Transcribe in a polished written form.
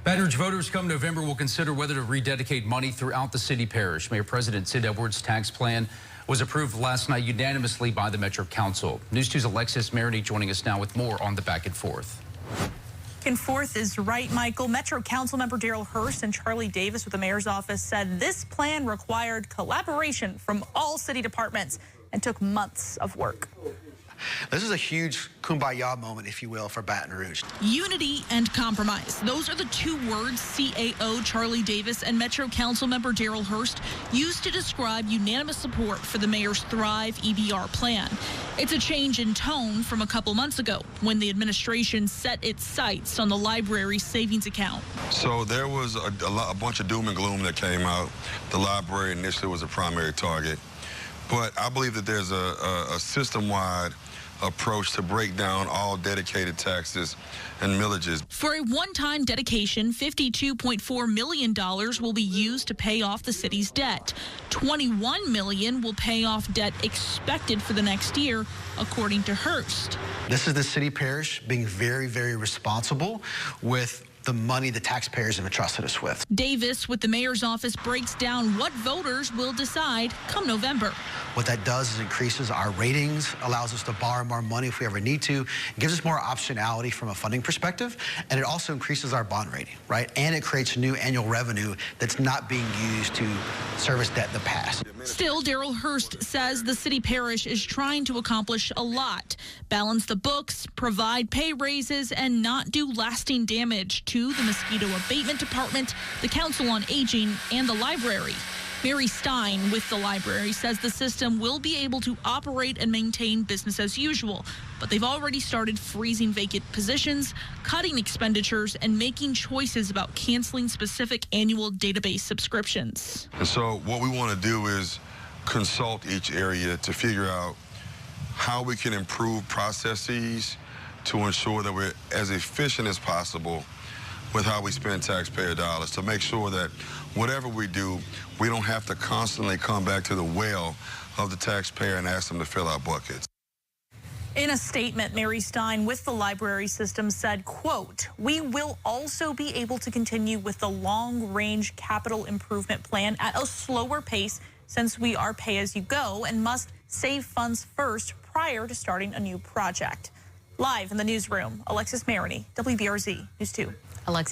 Baton Rouge voters come November will consider whether to rededicate money throughout the city parish. Mayor President Sid Edwards' tax plan was approved last night unanimously by the Metro Council. News 2's Alexis Maroney joining us now with more on the back and forth. Back and forth is right, Michael. Metro Council member Daryl Hurst and Charlie Davis with the mayor's office said this plan required collaboration from all city departments and took months of work. This is a huge kumbaya moment, if you will, for Baton Rouge. Unity and compromise. Those are the two words CAO Charlie Davis and Metro Council member Daryl Hurst used to describe unanimous support for the mayor's Thrive EBR plan. It's a change in tone from a couple months ago when the administration set its sights on the library's savings account. So there was a bunch of doom and gloom that came out. The library initially was a primary target. But I believe that there's a system-wide approach to break down all dedicated taxes and millages. For a one-time dedication, $52.4 million will be used to pay off the city's debt. $21 million will pay off debt expected for the next year, according to Hurst. This is the city parish being very, very responsible with the money the taxpayers have entrusted us with. Davis with the mayor's office breaks down what voters will decide come November. What that does is increases our ratings, allows us to borrow more money if we ever need to, gives us more optionality from a funding perspective, and it also increases our bond rating, right? And it creates new annual revenue that's not being used to service debt in the past. Still, Daryl Hurst says the city parish is trying to accomplish a lot. Balance the books, provide pay raises, and not do lasting damage to the mosquito abatement department, the Council on Aging, and the library. Mary Stein with the library says the system will be able to operate and maintain business as usual, but they've already started freezing vacant positions, cutting expenditures, and making choices about canceling specific annual database subscriptions. And so what we want to do is consult each area to figure out how we can improve processes to ensure that we're as efficient as possible with how we spend taxpayer dollars, to make sure that whatever we do, we don't have to constantly come back to the well of the taxpayer and ask them to fill our buckets. In a statement, Mary Stein with the library system said, quote, "We will also be able to continue with the long-range capital improvement plan at a slower pace since we are pay-as-you-go and must save funds first prior to starting a new project." Live in the newsroom, Alexis Maroney, WBRZ News 2. Alexis.